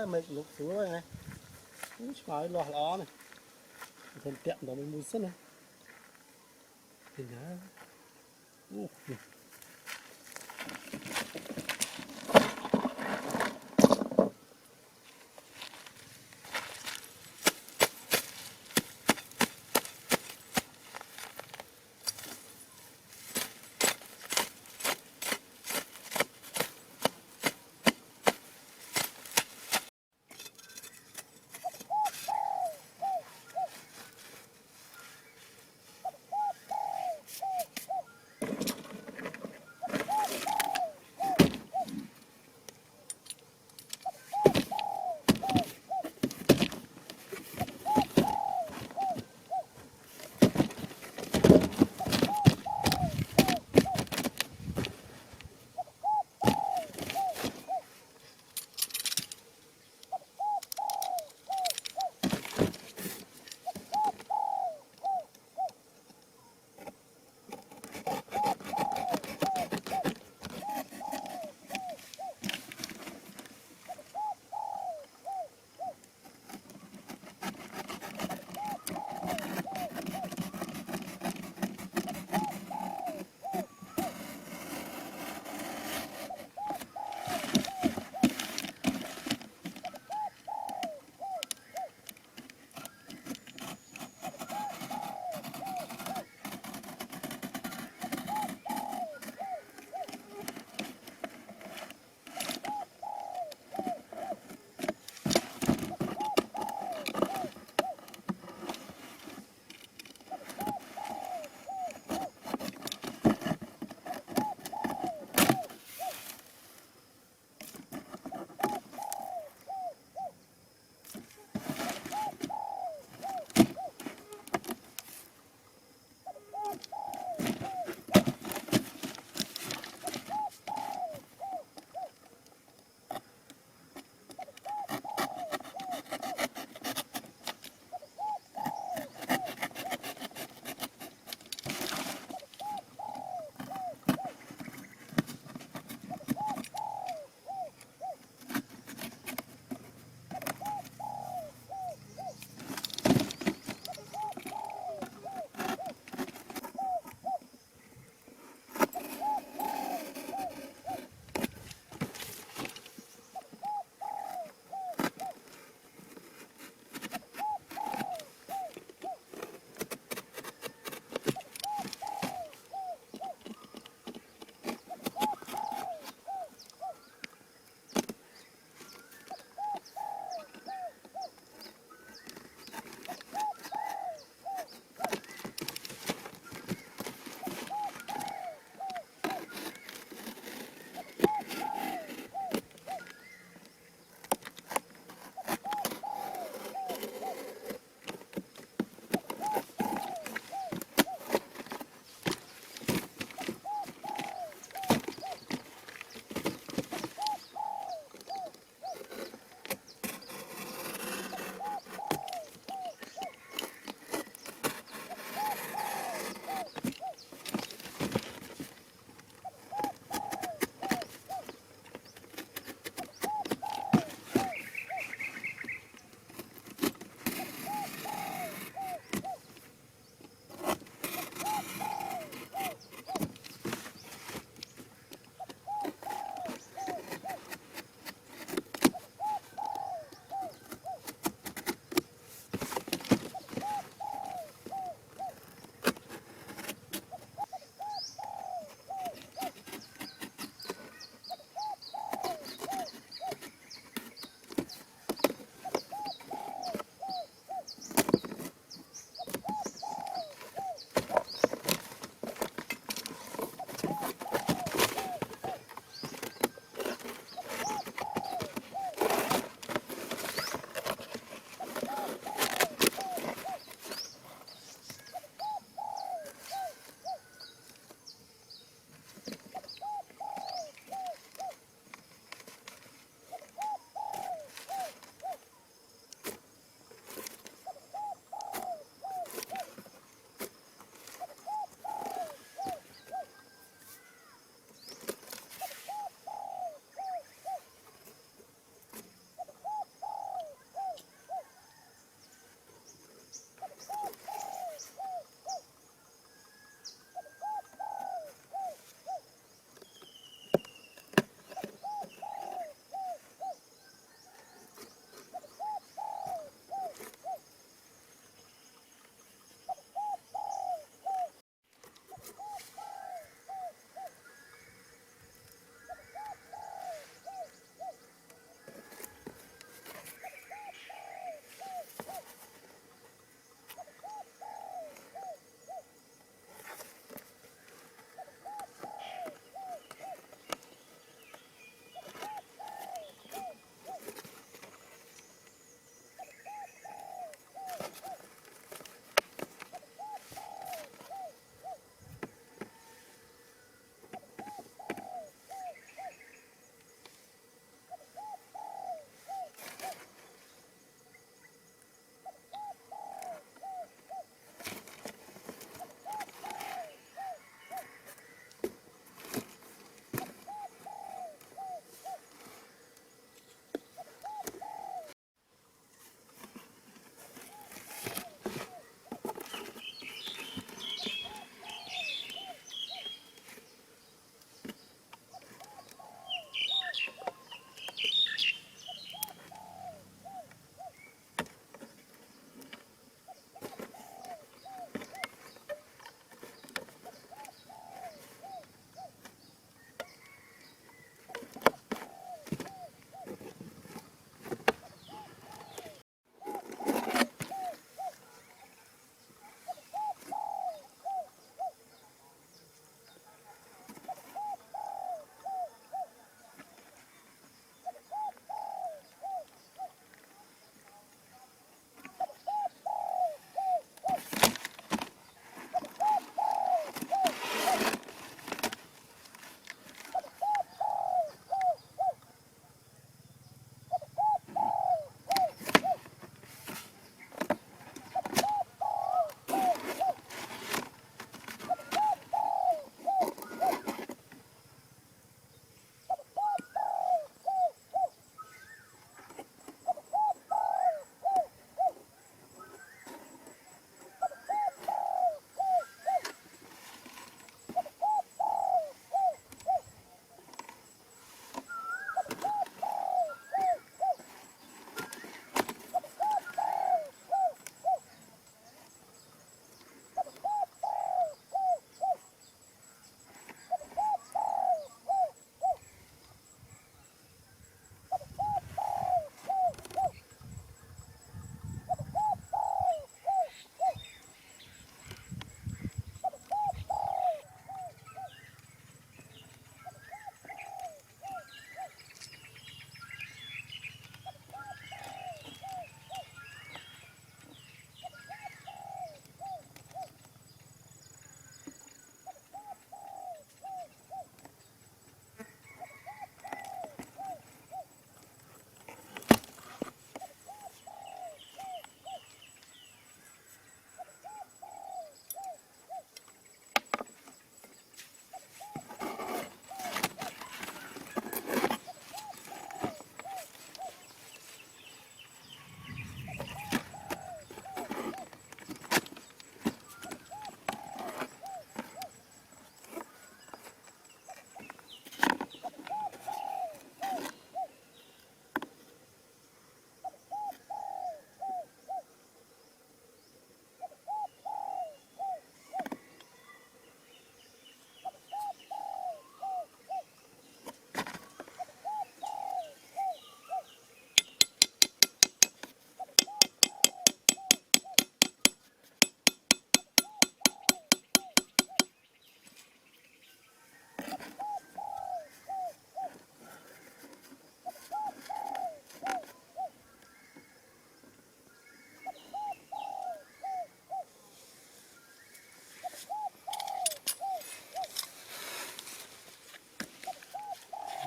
Mình lục xuống rồi này. Nói lọt ló này. Thân tiện đó mình mua sân này. Thì nhá.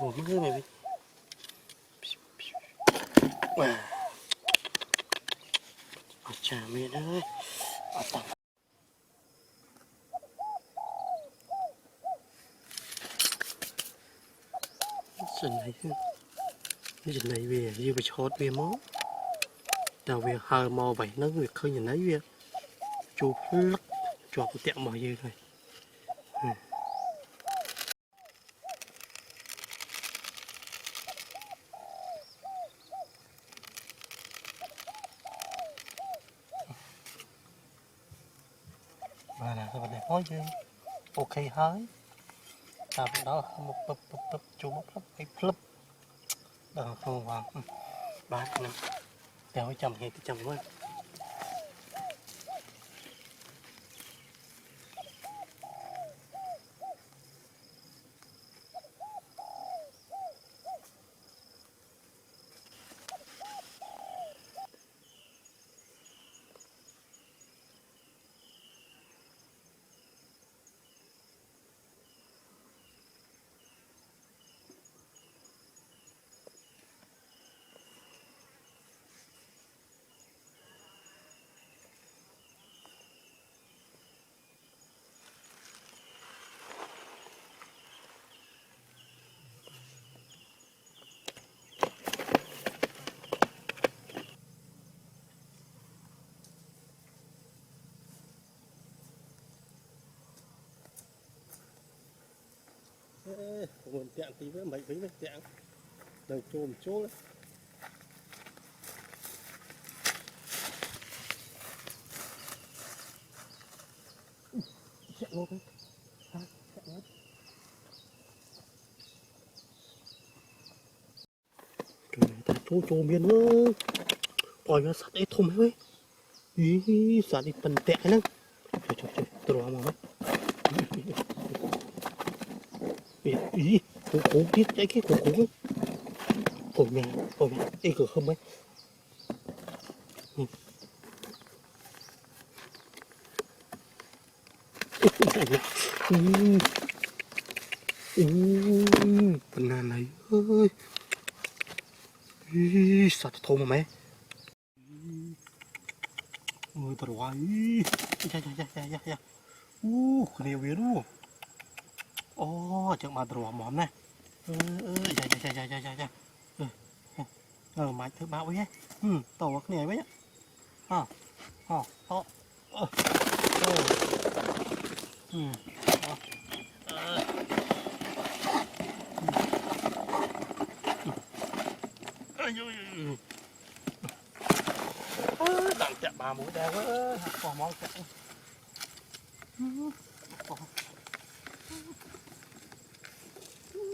Ủa mất cái mày. Wow. Chà mẹ ơi. Sân này sân này về như bị chót về mó đào về hai mò bảy nó việc khơi nhìn thấy về chụp lắc chụp cái tiệm mò gì rồi và là cái vấn đề nói chứ ok hái làm đó một tập chụp một lắp cái flip đó không vào ba năm đeo cái chầm hay cái chầm quá mình tiện tí với mấy tiện đời chôm chỗ đấy chạy luôn đấy chạy luôn trời ta chỗ miền ơi ôi nó sạt ấy thùng ấy ý sạt đi tận tệ lắm trời tôi vào mà ý cố thiết cái cố ôi mẹ ấy cửa không ấy phần nào này ơi sạt thùng mà mẹ ôi tôi vào ý dạ cái điều biến luôn ô chẳng mà tôi vào món này dạ máy thứ ba ấy tổ cái này ấy đặng chạm bà mũi đeo quá, bỏ món chạy.